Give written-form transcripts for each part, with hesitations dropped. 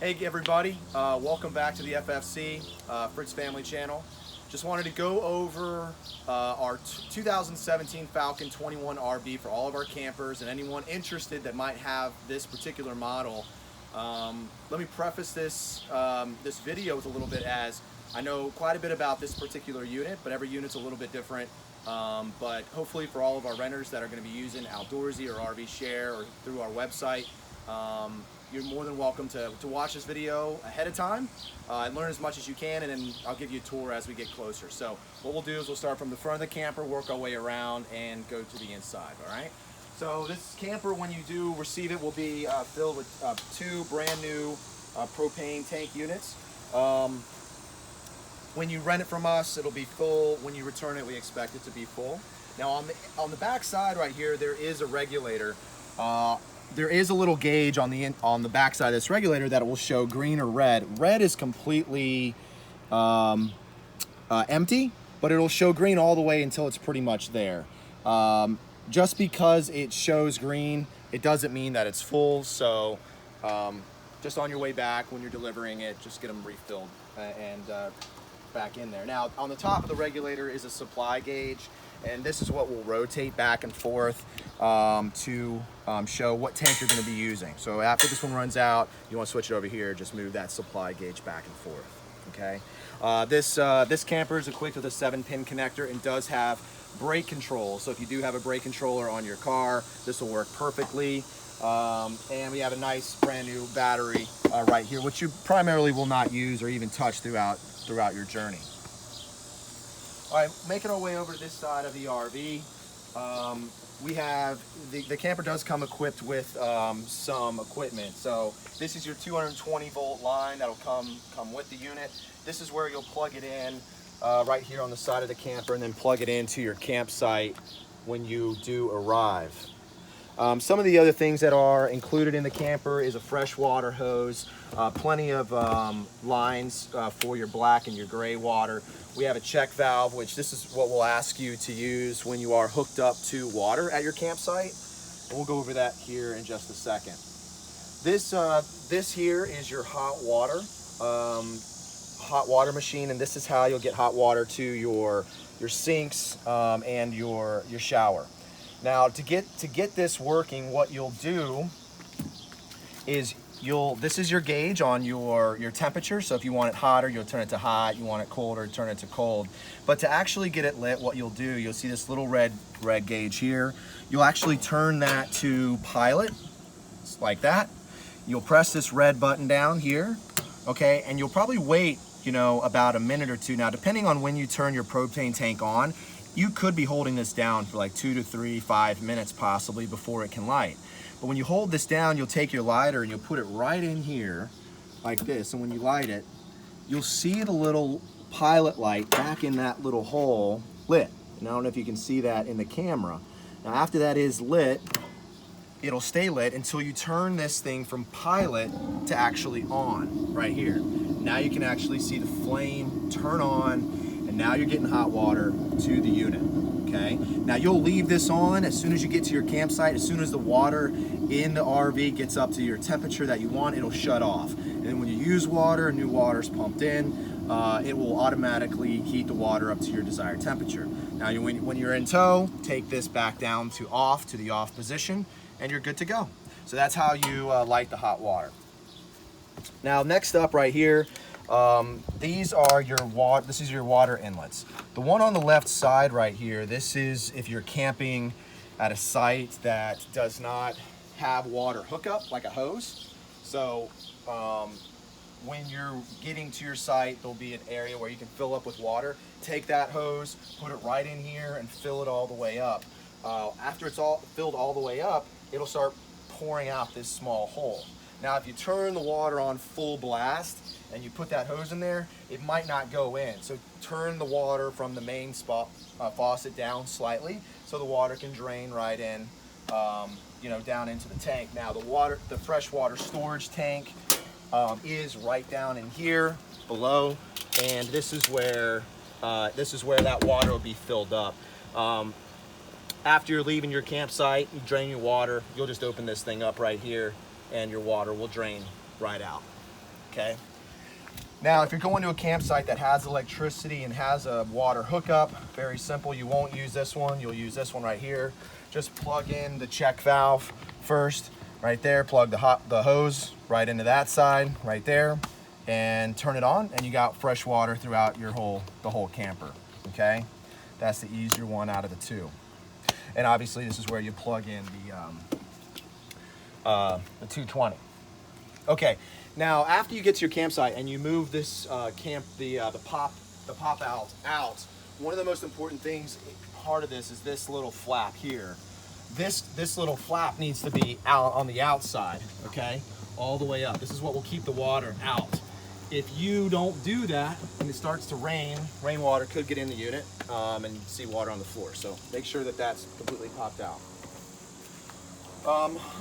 Hey everybody, welcome back to the FFC, Fritz Family Channel. Just wanted to go over our 2017 Falcon 21 RV for all of our campers and anyone interested that might have this particular model. Let me preface this, this video with a little bit, as I know quite a bit about this particular unit, but every unit's a little bit different. But hopefully for all of our renters that are going to be using Outdoorsy or RV Share or through our website, you're more than welcome to watch this video ahead of time and learn as much as you can, and then I'll give you a tour as we get closer. So what we'll do is we'll start from the front of the camper, work our way around, and go to the inside, all right? So this camper, when you do receive it, will be filled with two brand new propane tank units. When you rent it from us, it'll be full. When you return it, we expect it to be full. Now on the back side right here, there is a regulator. There is a little gauge on the back side of this regulator that it will show green or red. Red is completely empty, but it'll show green all the way until it's pretty much there. Just because it shows green, it doesn't mean that it's full. So just on your way back when you're delivering it, just get them refilled and back in there. Now on the top of the regulator is a supply gauge, and this is what will rotate back and forth to show what tank you're going to be using. So after this one runs out, you want to switch it over here, just move that supply gauge back and forth. Okay. This camper is equipped with a 7-pin connector and does have brake control. So if you do have a brake controller on your car, this will work perfectly. And we have a nice brand new battery right here, which you primarily will not use or even touch throughout your journey. All right, making our way over to this side of the RV, we have the camper does come equipped with some equipment. So this is your 220 volt line that'll come with the unit. This is where you'll plug it in right here on the side of the camper, and then plug it into your campsite when you do arrive. Some of the other things that are included in the camper is a freshwater hose, plenty of lines for your black and your gray water. We have a check valve, which this is what we'll ask you to use when you are hooked up to water at your campsite. And we'll go over that here in just a second. This here is your hot water machine, and this is how you'll get hot water to your sinks and your shower. Now to get this working, what you'll do is this is your gauge on your temperature. So if you want it hotter, you'll turn it to hot. You want it colder, turn it to cold. But to actually get it lit, what you'll do, you'll see this little red gauge here. You'll actually turn that to pilot, like that. You'll press this red button down here, okay? And you'll probably wait, about a minute or two. Now, depending on when you turn your propane tank on, you could be holding this down for like 2 to 3, 5 minutes possibly before it can light. But when you hold this down, you'll take your lighter and you'll put it right in here like this. And when you light it, you'll see the little pilot light back in that little hole lit. And I don't know if you can see that in the camera. Now after that is lit, it'll stay lit until you turn this thing from pilot to actually on right here. Now you can actually see the flame turn on, and now you're getting hot water to the unit. Okay. Now you'll leave this on as soon as you get to your campsite. As soon as the water in the RV gets up to your temperature that you want, it'll shut off. And then when you use water, new water's pumped in, it will automatically heat the water up to your desired temperature. Now when you're in tow, take this back down to the off position, and you're good to go. So that's how you light the hot water. Now next up right here, these are this is your water inlets. The one on the left side right here, this is if you're camping at a site that does not have water hookup, like a hose. So when you're getting to your site, there'll be an area where you can fill up with water. Take that hose, put it right in here, and fill it all the way up. After it's all filled all the way up, it'll start pouring out this small hole. Now if you turn the water on full blast and you put that hose in there, it might not go in. So turn the water from the main faucet down slightly so the water can drain right in, down into the tank. Now the freshwater storage tank is right down in here below, and this is where that water will be filled up. After you're leaving your campsite, you drain your water, you'll just open this thing up right here and your water will drain right out. okay? Now, if you're going to a campsite that has electricity and has a water hookup, very simple, you won't use this one, you'll use this one right here. Just plug in the check valve first, right there, plug the hose right into that side, right there, and turn it on, and you got fresh water throughout the whole camper, okay? That's the easier one out of the two. And obviously this is where you plug in the 220. Okay, now after you get to your campsite and you move this the pop out, one of the most important things, part of this is this little flap here. This little flap needs to be out on the outside, okay? All the way up. This is what will keep the water out. If you don't do that and it starts to rain, rainwater could get in the unit and you see water on the floor. So make sure that that's completely popped out.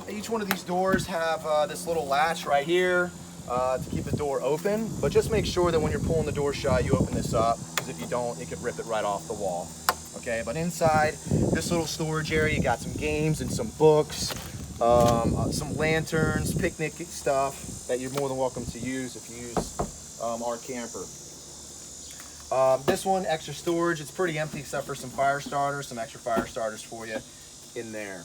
Each one of these doors have this little latch right here to keep the door open, but just make sure that when you're pulling the door shut, you open this up, because if you don't, it could rip it right off the wall. Okay, but inside this little storage area, you got some games and some books, some lanterns, picnic stuff that you're more than welcome to use if you use our camper. This one, extra storage, it's pretty empty except for some fire starters, some extra fire starters for you in there.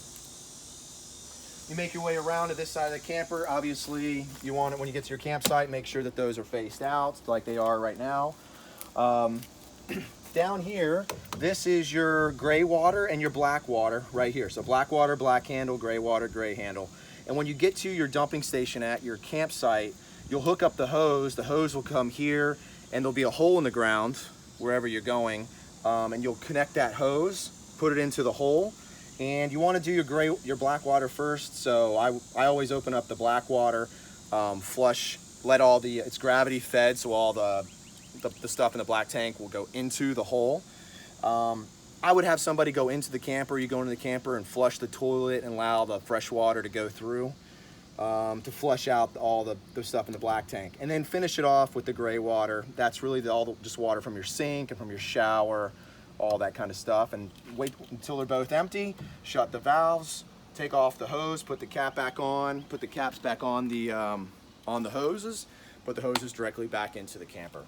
You make your way around to this side of the camper. Obviously, you want it when you get to your campsite, make sure that those are faced out like they are right now. Down here, this is your gray water and your black water right here. So black water, black handle, gray water, gray handle. And when you get to your dumping station at your campsite, you'll hook up the hose. The hose will come here, and there'll be a hole in the ground wherever you're going. And you'll connect that hose, put it into the hole. And you want to do your black water first. So I always open up the black water, flush, let all it's gravity fed, so all the stuff in the black tank will go into the hole. I would have somebody go into the camper. You go into the camper and flush the toilet and allow the fresh water to go through to flush out all the stuff in the black tank. And then finish it off with the gray water. That's really just water from your sink and from your shower, all that kind of stuff. And wait until they're both empty, shut the valves, take off the hose, put the cap back on, put the caps back on the hoses, put the hoses directly back into the camper.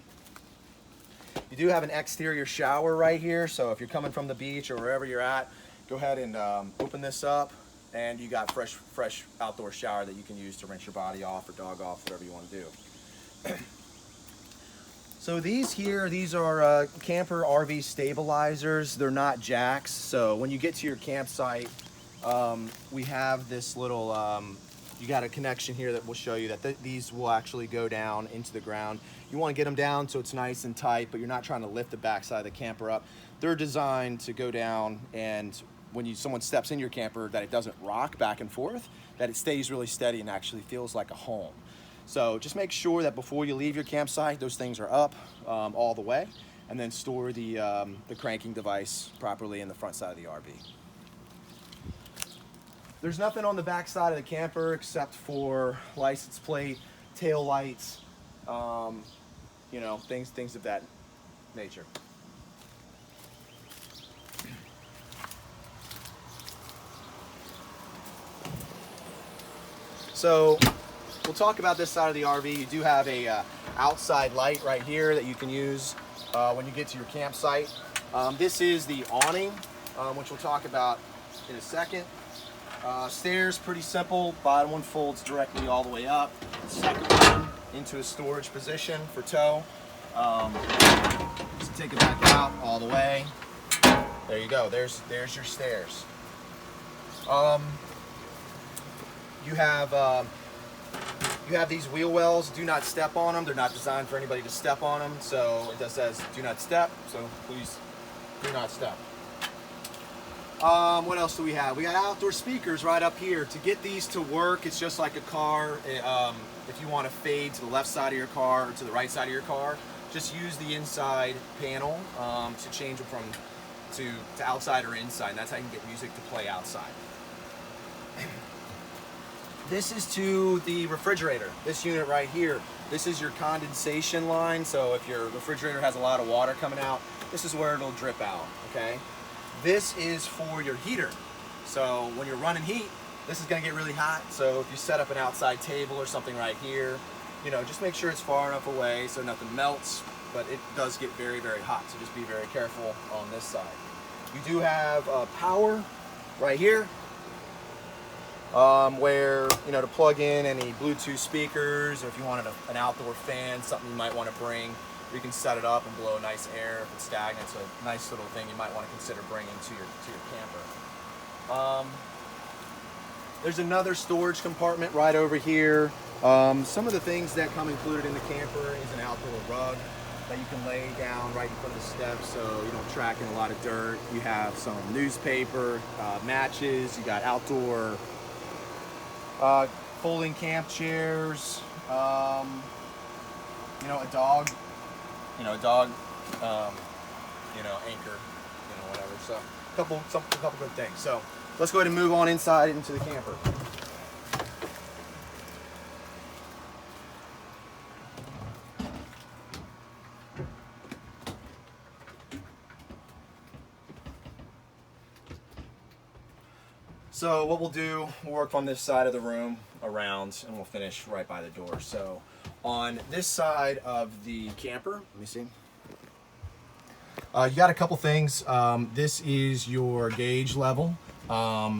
You do have an exterior shower right here, so if you're coming from the beach or wherever you're at, go ahead and open this up, and you got fresh outdoor shower that you can use to rinse your body off or dog off, whatever you want to do. So these are camper RV stabilizers. They're not jacks, so when you get to your campsite, we have this little, you got a connection here that will show you that these will actually go down into the ground. You want to get them down so it's nice and tight, but you're not trying to lift the backside of the camper up. They're designed to go down, and when someone steps in your camper, that it doesn't rock back and forth, that it stays really steady and actually feels like a home. So just make sure that before you leave your campsite, those things are up all the way, and then store the cranking device properly in the front side of the RV. There's nothing on the back side of the camper except for license plate, tail lights, you know, things of that nature. So we'll talk about this side of the RV. You do have a outside light right here that you can use when you get to your campsite. This is the awning, which we'll talk about in a second. Stairs, pretty simple. Bottom one folds directly all the way up. Second one into a storage position for tow. Just take it back out all the way. There you go. There's your stairs. You have these wheel wells. Do not step on them. They're not designed for anybody to step on them. So it just says do not step. So please do not step. What else do we have? We got outdoor speakers right up here. To get these to work, it's just like a car. If you want to fade to the left side of your car or to the right side of your car, just use the inside panel to change them from to outside or inside. And that's how you can get music to play outside. This is to the refrigerator. This unit right here. This is your condensation line. So if your refrigerator has a lot of water coming out, this is where it'll drip out, okay? This is for your heater. So when you're running heat, this is gonna get really hot. So if you set up an outside table or something right here, you know, just make sure it's far enough away so nothing melts, but it does get very, very hot, so just be very careful on this side. You do have power right here, where, you know, to plug in any Bluetooth speakers, or if you wanted an outdoor fan, something you might want to bring, you can set it up and blow nice air if it's stagnant. So a nice little thing you might want to consider bringing to your camper. There's another storage compartment right over here. Some of the things that come included in the camper is an outdoor rug that you can lay down right in front of the steps so you don't track in a lot of dirt. You have some newspaper, matches, you got outdoor folding camp chairs, you know, a dog, you know, anchor, you know, whatever. So a couple good things. So let's go ahead and move on inside into the camper. So what we'll do, we'll work on this side of the room around, and we'll finish right by the door. So on this side of the camper, let me see. You got a couple things. This is your gauge level.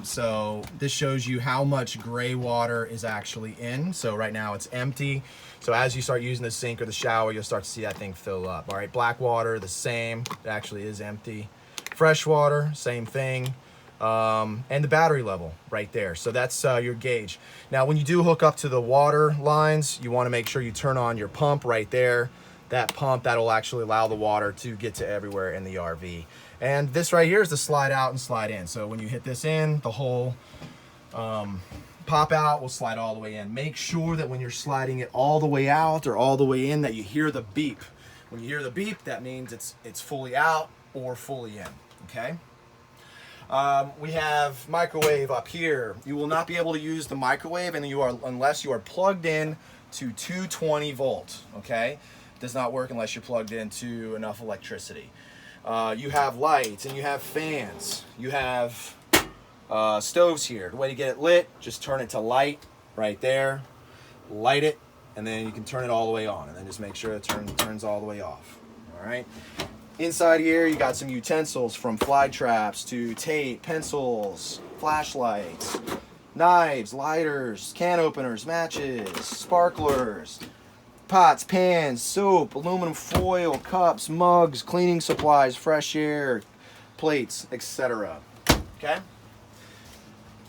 So this shows you how much gray water is actually in. So right now it's empty. So as you start using the sink or the shower, you'll start to see that thing fill up. All right, black water, the same. It actually is empty. Fresh water, same thing. And the battery level right there. So that's your gauge. Now, when you do hook up to the water lines, you want to make sure you turn on your pump right there. That pump, that'll actually allow the water to get to everywhere in the RV. And this right here is the slide out and slide in. So when you hit this in, the whole pop out will slide all the way in. Make sure that when you're sliding it all the way out or all the way in that you hear the beep. When you hear the beep, that means it's fully out or fully in, okay? We have microwave up here. You will not be able to use the microwave unless you are plugged in to 220 volts, okay? It does not work unless you're plugged into enough electricity. You have lights and you have fans. You have stoves here. The way to get it lit, just turn it to light right there. Light it, and then you can turn it all the way on, and then just make sure it turns all the way off, all right? Inside here, you got some utensils from fly traps to tape, pencils, flashlights, knives, lighters, can openers, matches, sparklers, pots, pans, soap, aluminum foil, cups, mugs, cleaning supplies, fresh air, plates, etc. Okay?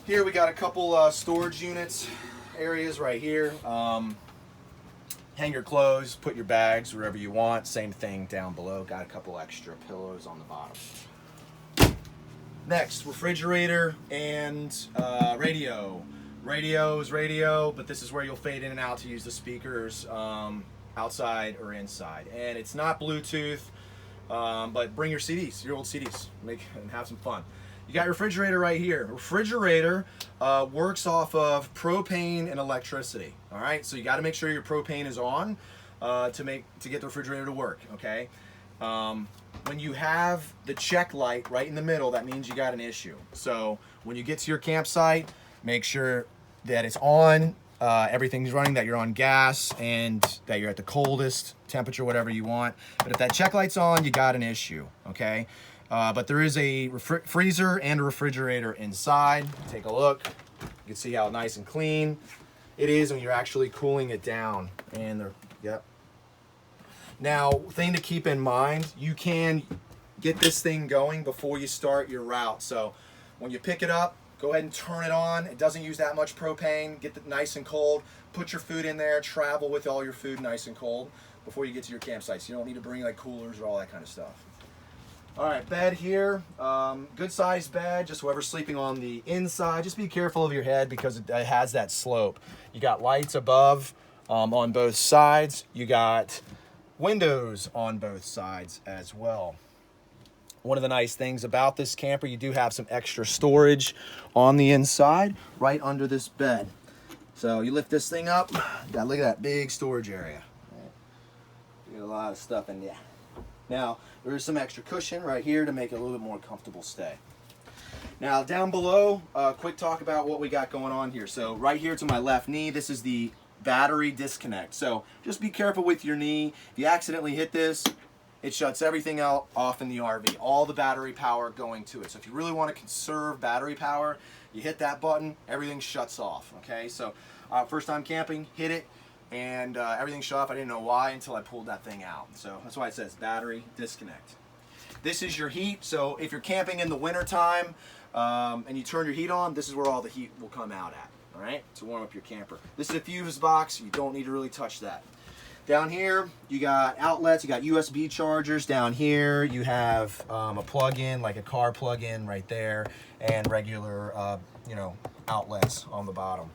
Here we got a couple storage units, areas right here. Hang your clothes, put your bags wherever you want. Same thing down below. Got a couple extra pillows on the bottom. Next, refrigerator and radio. Radio is radio, but this is where you'll fade in and out to use the speakers outside or inside. And it's not Bluetooth, but bring your CDs, your old CDs, and have some fun. You got your refrigerator right here. Refrigerator works off of propane and electricity. All right, so you got to make sure your propane is on to get the refrigerator to work. Okay, when you have the check light right in the middle, that means you got an issue. So when you get to your campsite, make sure that it's on, everything's running, that you're on gas, and that you're at the coldest temperature, whatever you want. But if that check light's on, you got an issue. Okay. But there is a freezer and a refrigerator inside. Take a look. You can see how nice and clean it is when you're actually cooling it down. And yep. Now, thing to keep in mind, you can get this thing going before you start your route. So when you pick it up, go ahead and turn it on. It doesn't use that much propane. Get it nice and cold. Put your food in there. Travel with all your food nice and cold before you get to your campsite. So you don't need to bring like coolers or all that kind of stuff. All right, bed here, good sized bed, just whoever's sleeping on the inside. Just be careful of your head because it has that slope. You got lights above on both sides. You got windows on both sides as well. One of the nice things about this camper, you do have some extra storage on the inside right under this bed. So you lift this thing up, look at that big storage area. You got a lot of stuff in there. Now, there is some extra cushion right here to make it a little bit more comfortable stay. Now, down below, quick talk about what we got going on here. So right here to my left knee, this is the battery disconnect. So just be careful with your knee. If you accidentally hit this, it shuts everything out off in the RV, all the battery power going to it. So if you really want to conserve battery power, you hit that button, everything shuts off, okay? So first time camping, hit it, and everything shut off. I didn't know why until I pulled that thing out. So that's why it says battery disconnect. This is your heat. So if you're camping in the winter time and you turn your heat on, this is where all the heat will come out at, all right? To warm up your camper. This is a fuse box. You don't need to really touch that. Down here, you got outlets, you got USB chargers. Down here, you have a plug-in, like a car plug-in right there, and regular, you know, outlets on the bottom.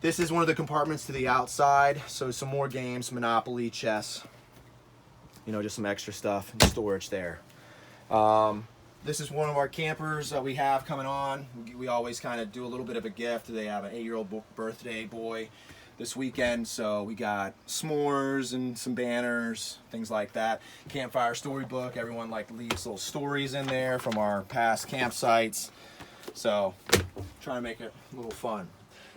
This is one of the compartments to the outside, so some more games, Monopoly, chess, you know, just some extra stuff and storage there. This is one of our campers that we have coming on. We always kind of do a little bit of a gift. They have an 8-year-old birthday boy this weekend, so we got s'mores and some banners, things like that. Campfire storybook. Everyone like leaves little stories in there from our past campsites. So trying to make it a little fun.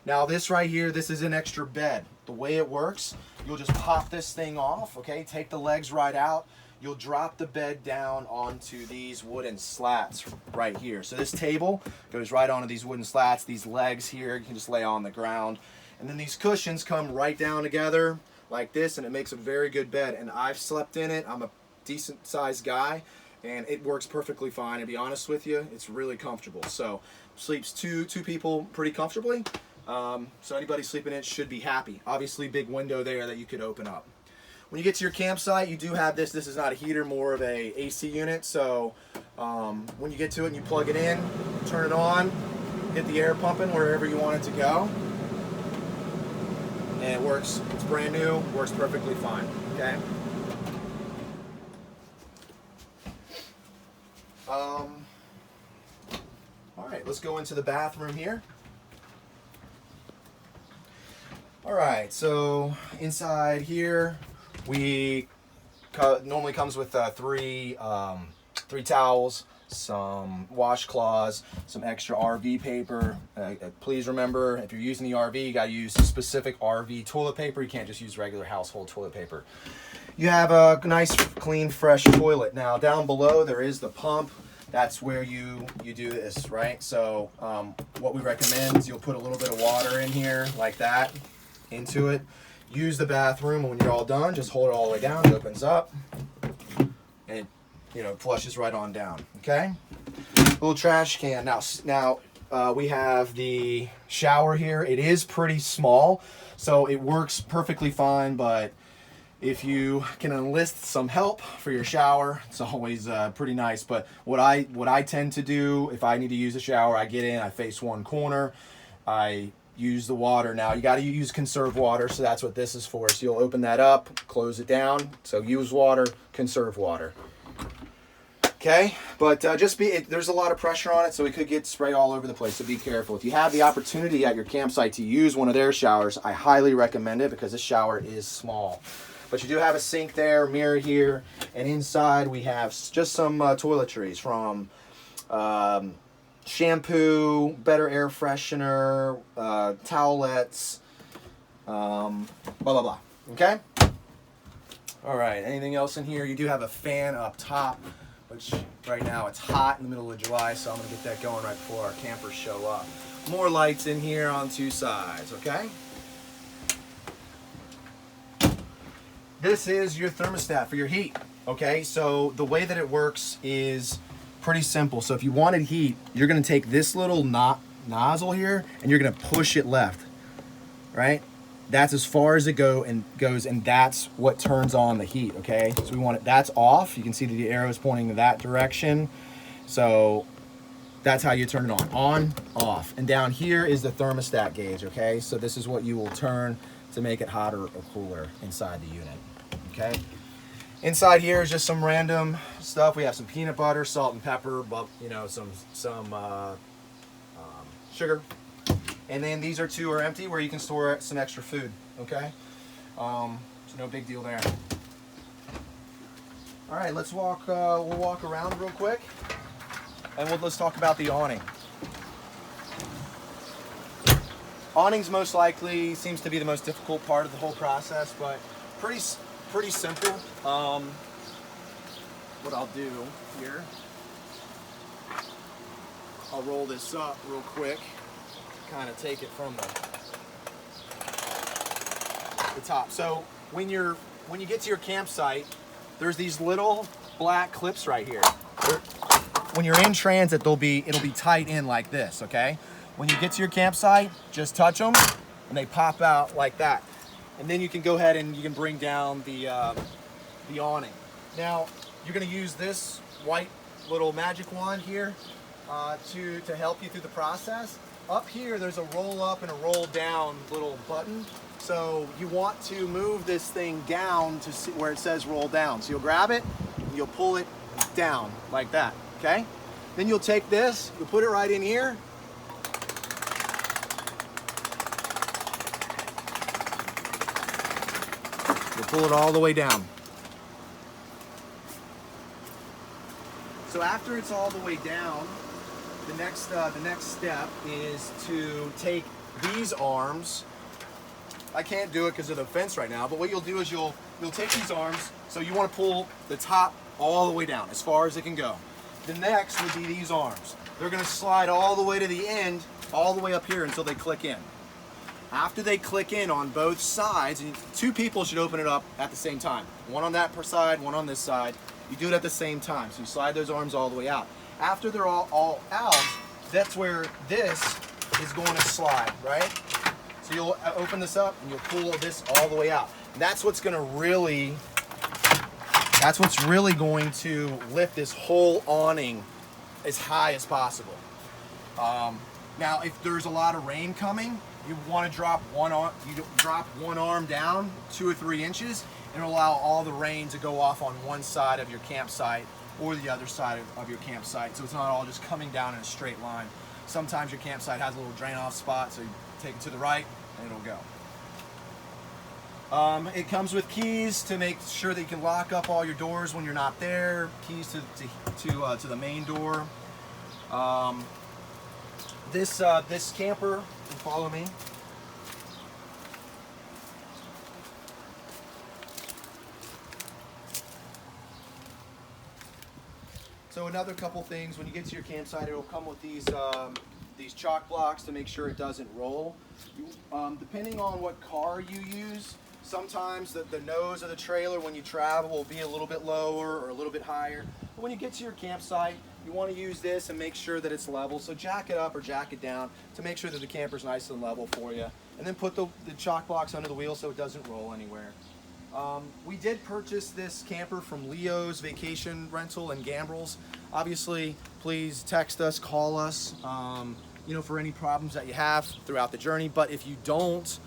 Now this right here, this is an extra bed. The way it works, you'll just pop this thing off, okay? Take the legs right out. You'll drop the bed down onto these wooden slats right here. So this table goes right onto these wooden slats. These legs here, you can just lay on the ground. And then these cushions come right down together like this, and it makes a very good bed. And I've slept in it. I'm a decent sized guy, and it works perfectly fine. To be honest with you, it's really comfortable. So sleeps two people pretty comfortably. So anybody sleeping in it should be happy. Obviously, big window there that you could open up. When you get to your campsite, you do have this. This is not a heater, more of a AC unit. So when you get to it and you plug it in, turn it on, get the air pumping wherever you want it to go. And it works. It's brand new. Works perfectly fine. Okay. All right. Let's go into the bathroom here. All right. So inside here, we normally comes with three towels, some washcloths, some extra RV paper. Please remember, if you're using the RV, you gotta use specific RV toilet paper. You can't just use regular household toilet paper. You have a nice, clean, fresh toilet. Now, down below, there is the pump. That's where you do this, right? So what we recommend is you'll put a little bit of water in here, like that, into it. Use the bathroom, and when you're all done, just hold it all the way down. It opens up, and it flushes right on down. Okay. Little trash can. Now we have the shower here. It is pretty small, so it works perfectly fine. But if you can enlist some help for your shower, it's always pretty nice. But what I tend to do, if I need to use a shower, I get in. I face one corner. I use the water. Now you got to use conserve water, so that's what this is for. So you'll open that up, close it down. So use water, conserve water. Okay, but there's a lot of pressure on it, so it could get spray all over the place, so be careful. If you have the opportunity at your campsite to use one of their showers, I highly recommend it because this shower is small. But you do have a sink there, mirror here, and inside we have just some toiletries from shampoo, better air freshener, towelettes, blah, blah, blah. Okay? All right, anything else in here? You do have a fan up top, which right now it's hot in the middle of July, so I'm going to get that going right before our campers show up. More lights in here on two sides, okay? This is your thermostat for your heat, okay? So the way that it works is pretty simple. So if you wanted heat, you're going to take this little nozzle here, and you're going to push it left, right? That's as far as it goes, and that's what turns on the heat, okay? So we want it, that's off. You can see that the arrow is pointing in that direction. So that's how you turn it on, off. And down here is the thermostat gauge, okay? So this is what you will turn to make it hotter or cooler inside the unit, okay? Inside here is just some random stuff. We have some peanut butter, salt and pepper, some sugar. And then these two are empty where you can store some extra food, okay? So no big deal there. All right, let's we'll walk around real quick, and let's talk about the awning. Awnings most likely seems to be the most difficult part of the whole process, but pretty simple. What I'll do here, I'll roll this up real quick, kind of take it from the top. So when you get to your campsite, there's these little black clips right here. When you're in transit, it'll be tight in like this, okay? When you get to your campsite, just touch them and they pop out like that. And then you can go ahead and you can bring down the awning. Now, you're gonna use this white little magic wand here to help you through the process. Up here, there's a roll up and a roll down little button. So you want to move this thing down to see where it says roll down. So you'll grab it, and you'll pull it down like that, okay? Then you'll take this, you'll put it right in here. You'll pull it all the way down. So after it's all the way down, the next step is to take these arms. I can't do it because of the fence right now, but what you'll do is you'll take these arms, so you want to pull the top all the way down, as far as it can go. The next would be these arms. They're going to slide all the way to the end, all the way up here until they click in. After they click in on both sides, and two people should open it up at the same time. One on that side, one on this side. You do it at the same time, so you slide those arms all the way out. After they're all out, that's where this is going to slide, right? So you'll open this up and you'll pull this all the way out. And that's what's really going to lift this whole awning as high as possible. Now, if there's a lot of rain coming, you want to drop one arm down 2 or 3 inches, and allow all the rain to go off on one side of your campsite or the other side of your campsite, so it's not all just coming down in a straight line. Sometimes your campsite has a little drain off spot, so you take it to the right and it'll go. It comes with keys to make sure that you can lock up all your doors when you're not there. Keys to the main door. This camper, follow me. So another couple things, when you get to your campsite, it'll come with these chalk blocks to make sure it doesn't roll. Depending on what car you use, sometimes the nose of the trailer when you travel will be a little bit lower or a little bit higher. But when you get to your campsite, you want to use this and make sure that it's level. So jack it up or jack it down to make sure that the camper's nice and level for you. And then put the chalk blocks under the wheel so it doesn't roll anywhere. We did purchase this camper from Leo's Vacation Rental in Gambrels. Obviously, please text us, call us, for any problems that you have throughout the journey. But if you don't,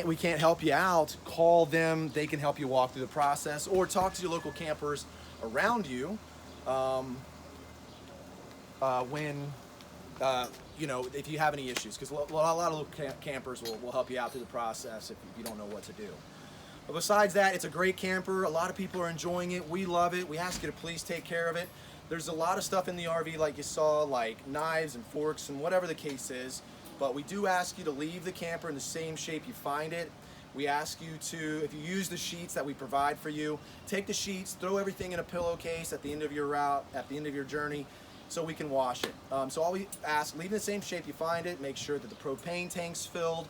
we can't help you out, call them. They can help you walk through the process, or talk to your local campers around you if you have any issues, because a lot of local campers will help you out through the process if you don't know what to do. But besides that, it's a great camper. A lot of people are enjoying it. We love it. We ask you to please take care of it. There's a lot of stuff in the RV like you saw, like knives and forks and whatever the case is. But we do ask you to leave the camper in the same shape you find it. We ask you to, if you use the sheets that we provide for you, take the sheets, throw everything in a pillowcase at the end of your route, at the end of your journey, so we can wash it. So all we ask, leave it in the same shape you find it. Make sure that the propane tank's filled.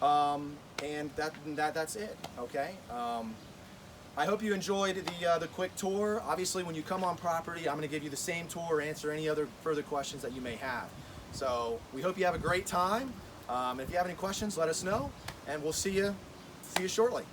And that's it, okay? I hope you enjoyed the quick tour. Obviously, when you come on property, I'm going to give you the same tour, answer any other further questions that you may have. So we hope you have a great time. If you have any questions, let us know, and we'll see you shortly.